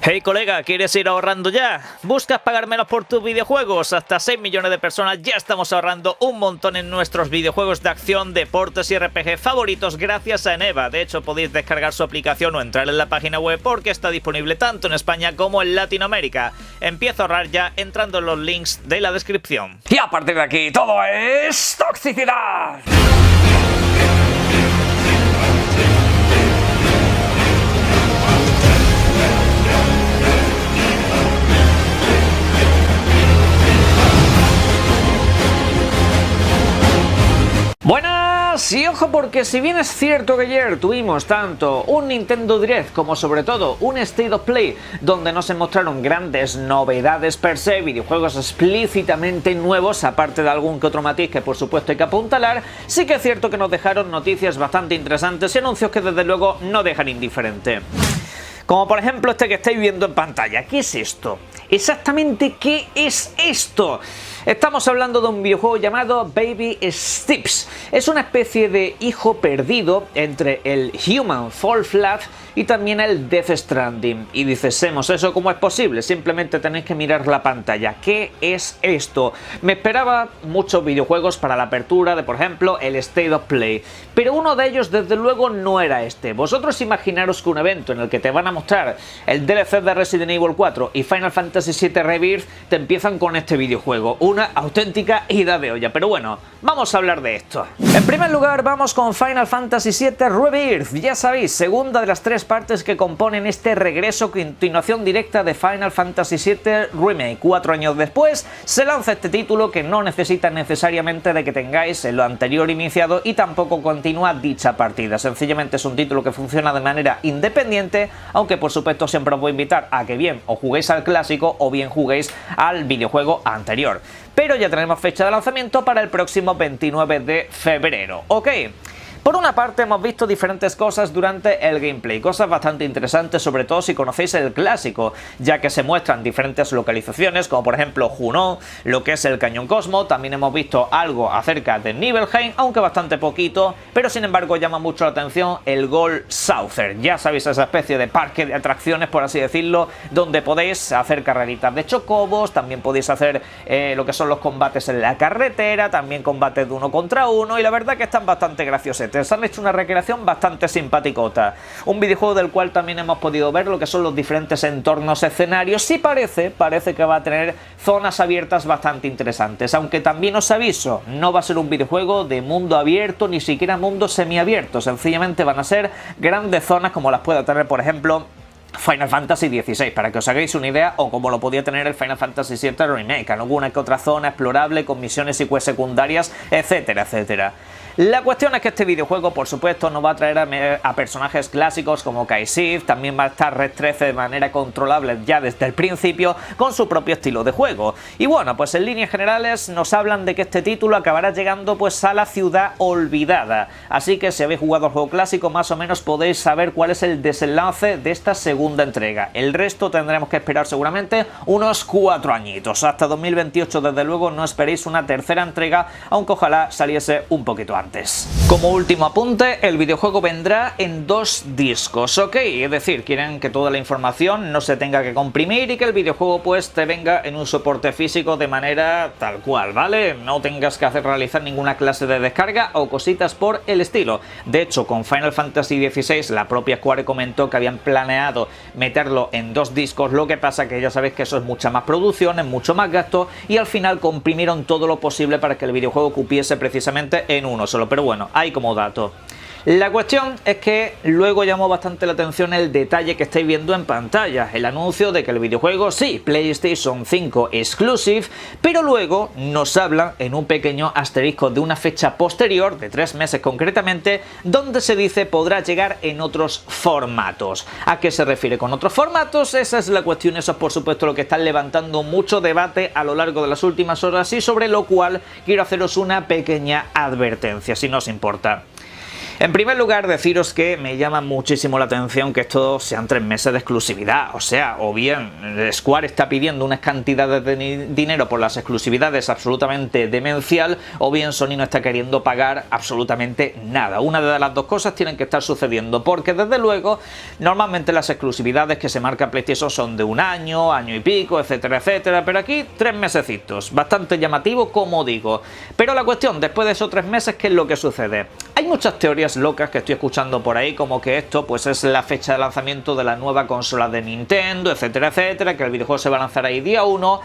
Hey colega, ¿quieres ir ahorrando ya? ¿Buscas pagar menos por tus videojuegos? Hasta 6 millones de personas ya estamos ahorrando un montón en nuestros videojuegos de acción, deportes y RPG favoritos gracias a Eneba. De hecho, podéis descargar su aplicación o entrar en la página web porque está disponible tanto en España como en Latinoamérica. Empieza a ahorrar ya entrando en los links de la descripción. Y a partir de aquí, todo es toxicidad. Buenas, y ojo porque si bien es cierto que ayer tuvimos tanto un Nintendo Direct como sobre todo un State of Play donde no se mostraron grandes novedades per se, videojuegos explícitamente nuevos, aparte de algún que otro matiz que por supuesto hay que apuntalar, sí que es cierto que nos dejaron noticias bastante interesantes y anuncios que desde luego no dejan indiferente. Como por ejemplo este que estáis viendo en pantalla. ¿Qué es esto? Exactamente, ¿qué es esto? Estamos hablando de un videojuego llamado Baby Steps. Es una especie de hijo perdido entre el Human Fall Flat y también el Death Stranding. Y dices, ¿eso cómo es posible? Simplemente tenéis que mirar la pantalla. ¿Qué es esto? Me esperaba muchos videojuegos para la apertura de, por ejemplo, el State of Play. Pero uno de ellos, desde luego, no era este. Vosotros imaginaros que un evento en el que te van a mostrar el DLC de Resident Evil 4 y Final Fantasy VII Rebirth te empiezan con este videojuego. Una auténtica ida de olla. Pero bueno, vamos a hablar de esto. En primer lugar, vamos con Final Fantasy VII Rebirth. Ya sabéis, segunda de las tres partes que componen este regreso, continuación directa de Final Fantasy VII Remake. 4 años después se lanza este título que no necesita necesariamente de que tengáis lo anterior iniciado y tampoco continúa dicha partida. Sencillamente es un título que funciona de manera independiente, aunque por supuesto siempre os voy a invitar a que bien o juguéis al clásico o bien juguéis al videojuego anterior. Pero ya tenemos fecha de lanzamiento para el próximo 29 de febrero. Ok. Por una parte hemos visto diferentes cosas durante el gameplay, cosas bastante interesantes, sobre todo si conocéis el clásico, ya que se muestran diferentes localizaciones, como por ejemplo Juno, lo que es el Cañón Cosmo. También hemos visto algo acerca de Nibelheim, aunque bastante poquito, pero sin embargo llama mucho la atención el Gold Saucer. Ya sabéis, esa especie de parque de atracciones, por así decirlo, donde podéis hacer carreritas de chocobos, también podéis hacer lo que son los combates en la carretera, también combates de 1 contra 1, y la verdad que están bastante graciosos. Han hecho una recreación bastante simpaticota. Un videojuego del cual también hemos podido ver lo que son los diferentes entornos escenarios y parece que va a tener zonas abiertas bastante interesantes. Aunque también os aviso, no va a ser un videojuego de mundo abierto, ni siquiera mundo semiabierto. Sencillamente van a ser grandes zonas como las pueda tener, por ejemplo, Final Fantasy XVI, para que os hagáis una idea, o como lo podía tener el Final Fantasy VII Remake, alguna que otra zona explorable con misiones y quests secundarias, etcétera, etcétera. La cuestión es que este videojuego, por supuesto, no va a traer a personajes clásicos como Cait Sith, también va a estar Red 13 de manera controlable ya desde el principio, con su propio estilo de juego. Y bueno, pues en líneas generales nos hablan de que este título acabará llegando pues a la ciudad olvidada. Así que si habéis jugado el juego clásico, más o menos podéis saber cuál es el desenlace de esta segunda entrega. El resto tendremos que esperar seguramente unos 4 añitos. Hasta 2028, desde luego, no esperéis una tercera entrega, aunque ojalá saliese un poquito antes. Como último apunte, el videojuego vendrá en 2 discos, ¿ok? Es decir, quieren que toda la información no se tenga que comprimir y que el videojuego pues te venga en un soporte físico de manera tal cual, ¿vale? No tengas que realizar ninguna clase de descarga o cositas por el estilo. De hecho, con Final Fantasy XVI la propia Square comentó que habían planeado meterlo en 2 discos, lo que pasa que ya sabéis que eso es mucha más producción, es mucho más gasto, y al final comprimieron todo lo posible para que el videojuego cupiese precisamente en uno solo. Pero bueno, hay como dato. La cuestión es que luego llamó bastante la atención el detalle que estáis viendo en pantalla, el anuncio de que el videojuego sí, PlayStation 5 exclusive, pero luego nos hablan en un pequeño asterisco de una fecha posterior, de 3 meses concretamente, donde se dice podrá llegar en otros formatos. ¿A qué se refiere con otros formatos? Esa es la cuestión, eso es por supuesto lo que está levantando mucho debate a lo largo de las últimas horas y sobre lo cual quiero haceros una pequeña advertencia, si no os importa. En primer lugar, deciros que me llama muchísimo la atención que estos sean 3 meses de exclusividad. O sea, o bien Square está pidiendo unas cantidades de dinero por las exclusividades absolutamente demencial, o bien Sony no está queriendo pagar absolutamente nada. Una de las dos cosas tienen que estar sucediendo, porque desde luego, normalmente las exclusividades que se marca PlayStation son de un año, año y pico, etcétera, etcétera, pero aquí 3 mesecitos, bastante llamativo, como digo. Pero la cuestión, después de esos 3 meses, ¿qué es lo que sucede? Hay muchas teorías locas que estoy escuchando por ahí, como que esto pues es la fecha de lanzamiento de la nueva consola de Nintendo, etcétera, etcétera, que el videojuego se va a lanzar ahí día 1.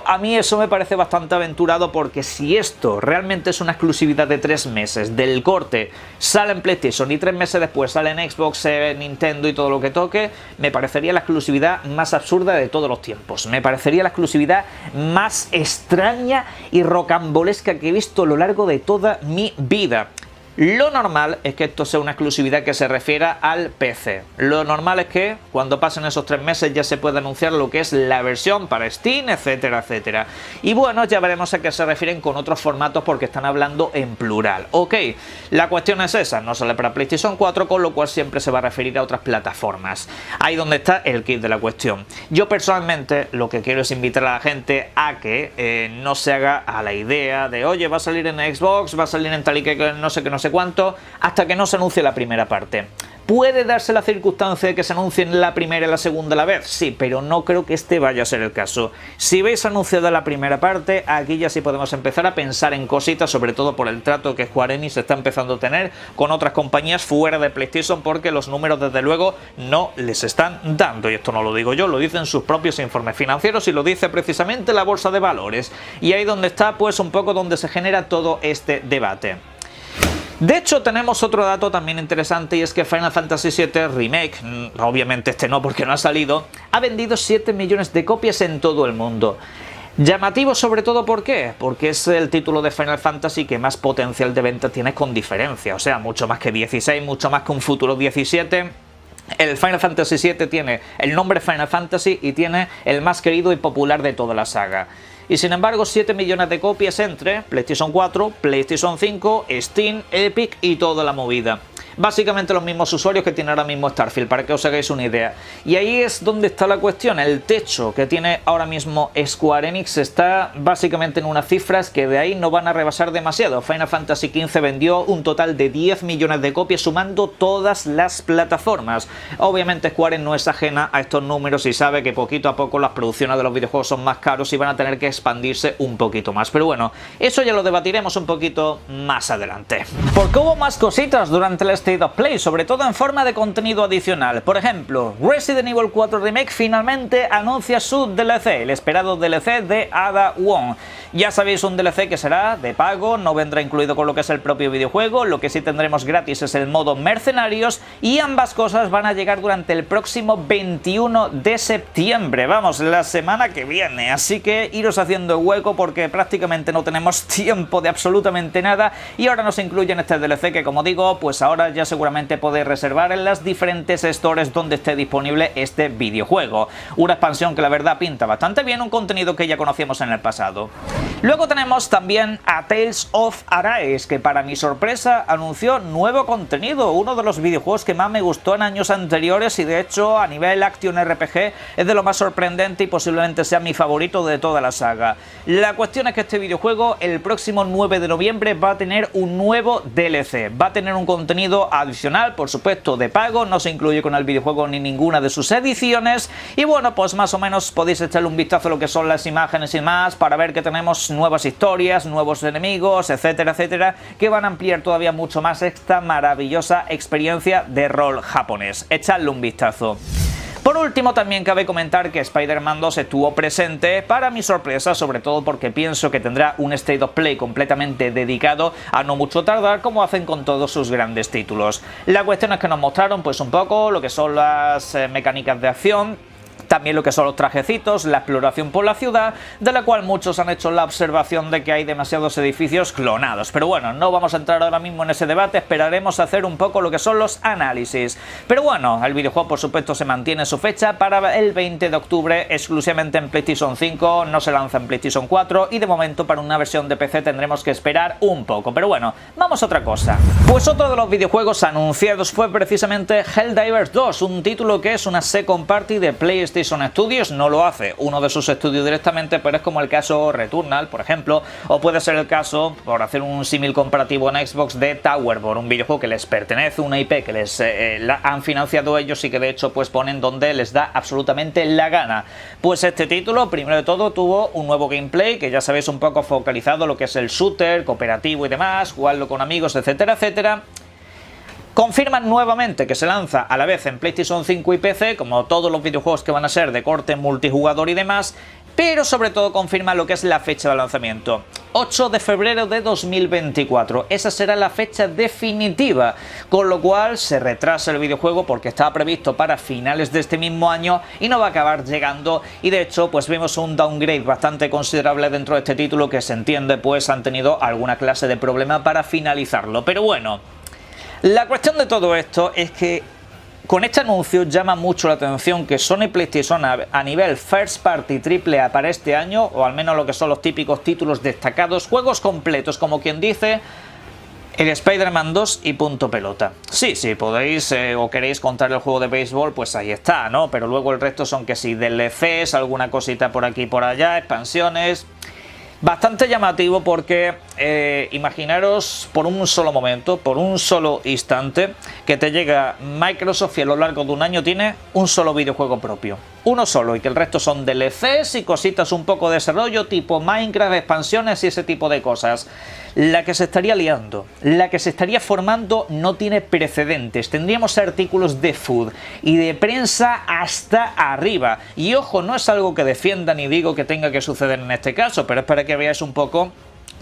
A mí eso me parece bastante aventurado, porque si esto realmente es una exclusividad de 3 meses del corte, sale en PlayStation y 3 meses después sale en Xbox, Nintendo y todo lo que toque, me parecería la exclusividad más absurda de todos los tiempos. Me parecería la exclusividad más extraña y rocambolesca que he visto a lo largo de toda mi vida. Lo normal es que esto sea una exclusividad que se refiera al PC. Lo normal es que cuando pasen esos 3 meses ya se pueda anunciar lo que es la versión para Steam, etcétera, etcétera. Y bueno, ya veremos a qué se refieren con otros formatos, porque están hablando en plural. Ok, la cuestión es esa, no sale para PlayStation 4, con lo cual siempre se va a referir a otras plataformas. Ahí donde está el kit de la cuestión. Yo personalmente lo que quiero es invitar a la gente a que no se haga a la idea de, oye, va a salir en Xbox, va a salir en tal y que no sé qué, no sé cuánto, hasta que no se anuncie la primera parte. ¿Puede darse la circunstancia de que se anuncien la primera y la segunda a la vez? Sí, pero no creo que este vaya a ser el caso. Si veis anunciada la primera parte, aquí ya sí podemos empezar a pensar en cositas, sobre todo por el trato que Square Enix está empezando a tener con otras compañías fuera de PlayStation, porque los números desde luego no les están dando. Y esto no lo digo yo, lo dicen sus propios informes financieros y lo dice precisamente la bolsa de valores. Y ahí donde está pues un poco donde se genera todo este debate. De hecho, tenemos otro dato también interesante, y es que Final Fantasy VII Remake, obviamente este no porque no ha salido, ha vendido 7 millones de copias en todo el mundo. Llamativo sobre todo, ¿por qué? Porque es el título de Final Fantasy que más potencial de venta tiene con diferencia, o sea, mucho más que 16, mucho más que un futuro 17... El Final Fantasy VII tiene el nombre Final Fantasy y tiene el más querido y popular de toda la saga. Y sin embargo, 7 millones de copias entre PlayStation 4, PlayStation 5, Steam, Epic y toda la movida. Básicamente los mismos usuarios que tiene ahora mismo Starfield, para que os hagáis una idea. Y ahí es donde está la cuestión. El techo que tiene ahora mismo Square Enix está básicamente en unas cifras que de ahí no van a rebasar demasiado. Final Fantasy XV vendió un total de 10 millones de copias sumando todas las plataformas. Obviamente Square no es ajena a estos números y sabe que poquito a poco las producciones de los videojuegos son más caros y van a tener que expandirse un poquito más. Pero bueno, eso ya lo debatiremos un poquito más adelante. Porque hubo más cositas durante el State of Play, sobre todo en forma de contenido adicional. Por ejemplo, Resident Evil 4 Remake finalmente anuncia su DLC, el esperado DLC de Ada Wong. Ya sabéis, un DLC que será de pago, no vendrá incluido con lo que es el propio videojuego. Lo que sí tendremos gratis es el modo Mercenarios, y ambas cosas van a llegar durante el próximo 21 de septiembre, vamos, la semana que viene. Así que iros haciendo hueco, porque prácticamente no tenemos tiempo de absolutamente nada, y ahora nos incluyen este DLC que, como digo, pues ahora ya seguramente podéis reservar en las diferentes stores donde esté disponible este videojuego. Una expansión que la verdad pinta bastante bien, un contenido que ya conocíamos en el pasado. Luego tenemos también a Tales of Arise, que para mi sorpresa anunció nuevo contenido, uno de los videojuegos que más me gustó en años anteriores, y de hecho a nivel Action RPG es de lo más sorprendente y posiblemente sea mi favorito de toda la saga. La cuestión es que este videojuego el próximo 9 de noviembre va a tener un nuevo DLC, va a tener un contenido adicional, por supuesto de pago, no se incluye con el videojuego ni ninguna de sus ediciones, y bueno, pues más o menos podéis echarle un vistazo a lo que son las imágenes y más, para ver que tenemos nuevas historias, nuevos enemigos, etcétera, etcétera, que van a ampliar todavía mucho más esta maravillosa experiencia de rol japonés. Echadle un vistazo. Por último, también cabe comentar que Spider-Man 2 estuvo presente, para mi sorpresa, sobre todo porque pienso que tendrá un State of Play completamente dedicado a no mucho tardar, como hacen con todos sus grandes títulos. La cuestión es que nos mostraron pues un poco lo que son las mecánicas de acción, también lo que son los trajecitos, la exploración por la ciudad, de la cual muchos han hecho la observación de que hay demasiados edificios clonados. Pero bueno, no vamos a entrar ahora mismo en ese debate, esperaremos a hacer un poco lo que son los análisis. Pero bueno, el videojuego por supuesto se mantiene su fecha para el 20 de octubre exclusivamente en PlayStation 5, no se lanza en PlayStation 4 y de momento para una versión de PC tendremos que esperar un poco. Pero bueno, vamos a otra cosa. Pues otro de los videojuegos anunciados fue precisamente Helldivers 2, un título que es una second party de PlayStation Studios. No lo hace uno de sus estudios directamente, pero es como el caso Returnal, por ejemplo, o puede ser el caso, por hacer un símil comparativo en Xbox, de Towerborn, un videojuego que les pertenece, una IP que les han financiado ellos y que de hecho pues ponen donde les da absolutamente la gana. Pues este título, primero de todo, tuvo un nuevo gameplay que ya sabéis, un poco focalizado lo que es el shooter, cooperativo y demás, jugarlo con amigos, etcétera, etcétera. Confirman nuevamente que se lanza a la vez en PlayStation 5 y PC, como todos los videojuegos que van a ser de corte multijugador y demás, pero sobre todo confirma lo que es la fecha de lanzamiento. 8 de febrero de 2024, esa será la fecha definitiva, con lo cual se retrasa el videojuego porque estaba previsto para finales de este mismo año y no va a acabar llegando, y de hecho pues vemos un downgrade bastante considerable dentro de este título que se entiende pues han tenido alguna clase de problema para finalizarlo. Pero bueno, la cuestión de todo esto es que con este anuncio llama mucho la atención que Sony PlayStation a nivel First Party AAA para este año, o al menos lo que son los típicos títulos destacados, juegos completos, como quien dice, el Spider-Man 2 y punto pelota. Sí, podéis o queréis contar el juego de béisbol, pues ahí está, ¿no? Pero luego el resto son que sí, DLCs, alguna cosita por aquí y por allá, expansiones. Bastante llamativo porque imaginaros por un solo momento, por un solo instante, que te llega Microsoft y a lo largo de un año tiene un solo videojuego propio. Uno solo, y que el resto son DLCs y cositas un poco de desarrollo tipo Minecraft, expansiones y ese tipo de cosas. La que se estaría liando, la que se estaría formando no tiene precedentes. Tendríamos artículos de food y de prensa hasta arriba. Y ojo, no es algo que defienda ni digo que tenga que suceder en este caso, pero es para que veáis un poco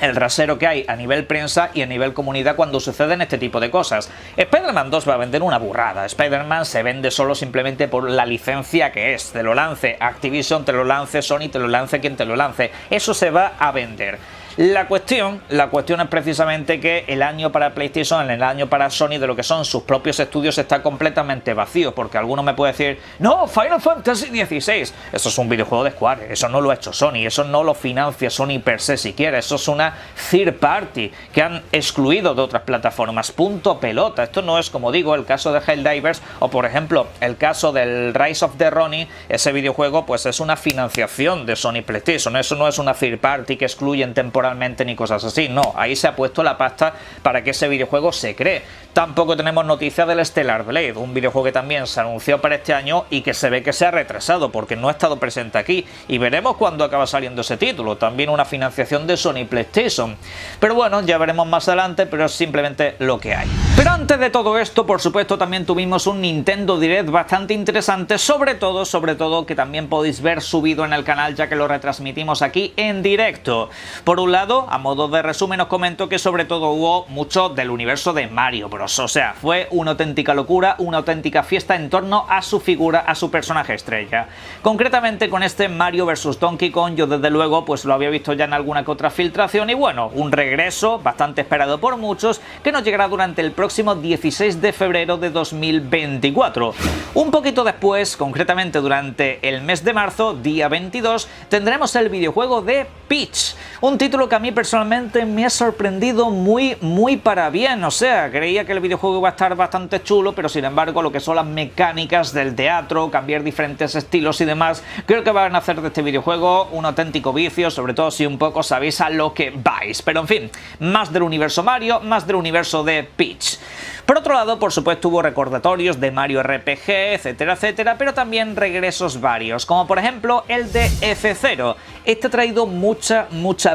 el rasero que hay a nivel prensa y a nivel comunidad cuando suceden este tipo de cosas. Spider-Man 2 va a vender una burrada. Spider-Man se vende solo simplemente por la licencia que es. Te lo lance Activision, te lo lance Sony, te lo lance quien te lo lance. Eso se va a vender. La cuestión es precisamente que el año para PlayStation, el año para Sony de lo que son sus propios estudios está completamente vacío, porque alguno me puede decir, no, Final Fantasy XVI, eso es un videojuego de Square, eso no lo ha hecho Sony, eso no lo financia Sony per se siquiera, eso es una third party que han excluido de otras plataformas, punto pelota. Esto no es, como digo, el caso de Helldivers o por ejemplo el caso del Rise of the Ronin. Ese videojuego pues es una financiación de Sony PlayStation, eso no es una third party que excluyen temporalmente ni cosas así, no, ahí se ha puesto la pasta para que ese videojuego se cree. Tampoco tenemos noticia del Stellar Blade, un videojuego que también se anunció para este año y que se ve que se ha retrasado porque no ha estado presente aquí, y veremos cuándo acaba saliendo ese título, también una financiación de Sony PlayStation. Pero bueno, ya veremos más adelante, pero es simplemente lo que hay. Pero antes de todo esto, por supuesto, también tuvimos un Nintendo Direct bastante interesante, sobre todo que también podéis ver subido en el canal ya que lo retransmitimos aquí en directo. Por un lado, a modo de resumen os comento que sobre todo hubo mucho del universo de Mario Bros. O sea, fue una auténtica locura, una auténtica fiesta en torno a su figura, a su personaje estrella. Concretamente con este Mario vs Donkey Kong, yo desde luego pues lo había visto ya en alguna que otra filtración y bueno, un regreso bastante esperado por muchos que nos llegará durante el próximo 16 de febrero de 2024. Un poquito después, concretamente durante el mes de marzo, día 22, tendremos el videojuego de Peach, un título que a mí personalmente me ha sorprendido muy para bien. O sea, creía que el videojuego iba a estar bastante chulo, pero sin embargo lo que son las mecánicas del teatro, cambiar diferentes estilos y demás, creo que van a hacer de este videojuego un auténtico vicio, sobre todo si un poco sabéis a lo que vais. Pero en fin, más del universo Mario, más del universo de Peach. Por otro lado, por supuesto, hubo recordatorios de Mario RPG, etcétera, etcétera, pero también regresos varios, como por ejemplo el de F0. Este ha traído mucha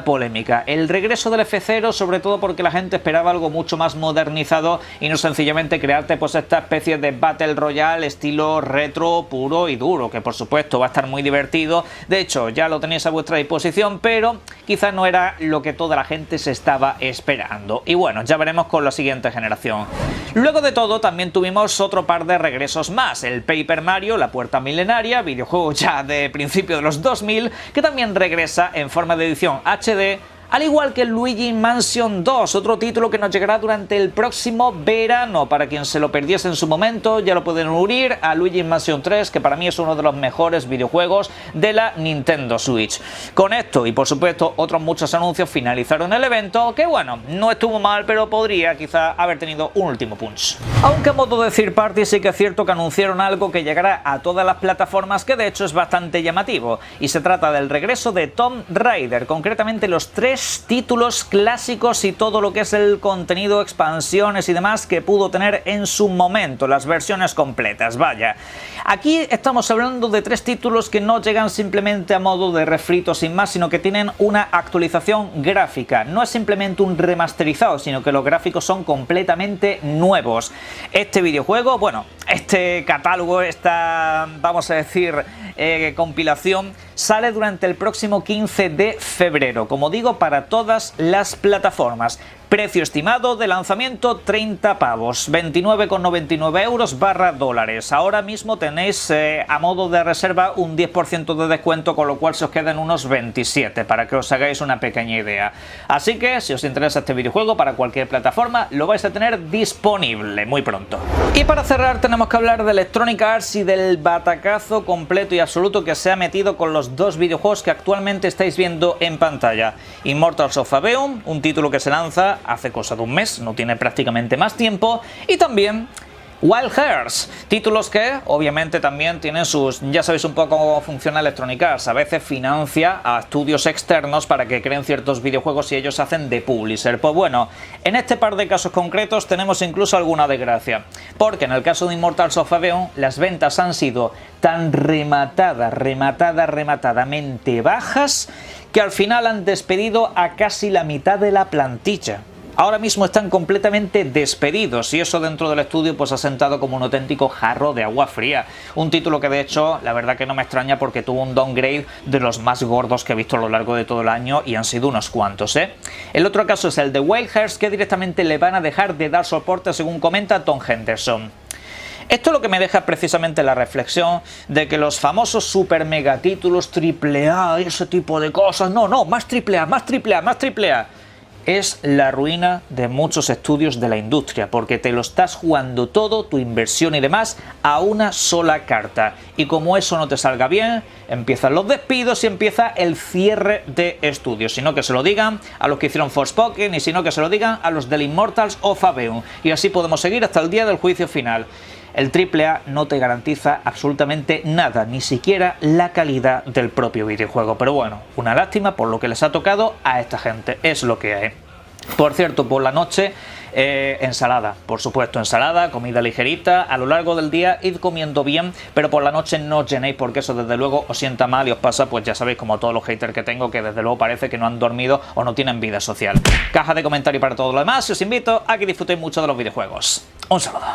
polémica. El regreso del F0, sobre todo porque la gente esperaba algo mucho más modernizado y no sencillamente crearte pues esta especie de Battle Royale estilo retro, puro y duro, que por supuesto va a estar muy divertido. De hecho, ya lo tenéis a vuestra disposición, pero quizás no era lo que toda la gente se estaba esperando. Y bueno, ya veremos con la siguiente generación. Luego de todo también tuvimos otro par de regresos más, el Paper Mario, la Puerta Milenaria, videojuego ya de principio de los 2000, que también regresa en forma de edición HD, al igual que Luigi Mansion 2, otro título que nos llegará durante el próximo verano. Para quien se lo perdiese en su momento, ya lo pueden unir a Luigi Mansion 3, que para mí es uno de los mejores videojuegos de la Nintendo Switch. Con esto y por supuesto otros muchos anuncios finalizaron el evento, que bueno, no estuvo mal, pero podría quizá haber tenido un último punch. Aunque a modo de third party sí que es cierto que anunciaron algo que llegará a todas las plataformas, que de hecho es bastante llamativo, y se trata del regreso de Tomb Raider, concretamente los 3 títulos clásicos y todo lo que es el contenido, expansiones y demás que pudo tener en su momento, las versiones completas, vaya. Aquí estamos hablando de 3 títulos que no llegan simplemente a modo de refrito sin más, sino que tienen una actualización gráfica. No es simplemente un remasterizado, sino que los gráficos son completamente nuevos. Este videojuego, bueno, este catálogo, esta, vamos a decir, compilación, sale durante el próximo 15 de febrero, como digo, para todas las plataformas. Precio estimado de lanzamiento 30 pavos, 29,99 euros / dólares. Ahora mismo tenéis a modo de reserva un 10% de descuento, con lo cual se os quedan unos 27, para que os hagáis una pequeña idea. Así que si os interesa este videojuego para cualquier plataforma, lo vais a tener disponible muy pronto. Y para cerrar tenemos que hablar de Electronic Arts y del batacazo completo y absoluto que se ha metido con los 2 videojuegos que actualmente estáis viendo en pantalla. Immortals of Aveum, un título que se lanza hace cosa de un mes, no tiene prácticamente más tiempo, y también Wild Hearts, títulos que obviamente también tienen sus... Ya sabéis un poco cómo funciona Electronic Arts, a veces financia a estudios externos para que creen ciertos videojuegos y ellos hacen de publisher. Pues bueno, en este par de casos concretos tenemos incluso alguna desgracia, porque en el caso de Immortals of Aveum las ventas han sido tan rematadamente bajas que al final han despedido a casi la mitad de la plantilla. Ahora mismo están completamente despedidos y eso dentro del estudio pues ha sentado como un auténtico jarro de agua fría. Un título que de hecho la verdad que no me extraña porque tuvo un downgrade de los más gordos que he visto a lo largo de todo el año y han sido unos cuantos, ¿eh? El otro caso es el de Wild Hearts, que directamente le van a dejar de dar soporte, según comenta Tom Henderson. Esto lo que me deja precisamente la reflexión de que los famosos super mega títulos AAA y ese tipo de cosas, no, más AAA, es la ruina de muchos estudios de la industria, porque te lo estás jugando todo, tu inversión y demás, a una sola carta. Y como eso no te salga bien, empiezan los despidos y empieza el cierre de estudios. Sino que se lo digan a los que hicieron Forspoken y sino que se lo digan a los del Immortals of Aveum. Y así podemos seguir hasta el día del juicio final. El AAA no te garantiza absolutamente nada, ni siquiera la calidad del propio videojuego. Pero bueno, una lástima por lo que les ha tocado a esta gente, es lo que hay. Por cierto, por la noche, ensalada, por supuesto, ensalada, comida ligerita. A lo largo del día id comiendo bien, pero por la noche no os llenéis, porque eso desde luego os sienta mal y os pasa, pues ya sabéis, como todos los haters que tengo, que desde luego parece que no han dormido o no tienen vida social. Caja de comentarios para todo lo demás y os invito a que disfrutéis mucho de los videojuegos. Un saludo.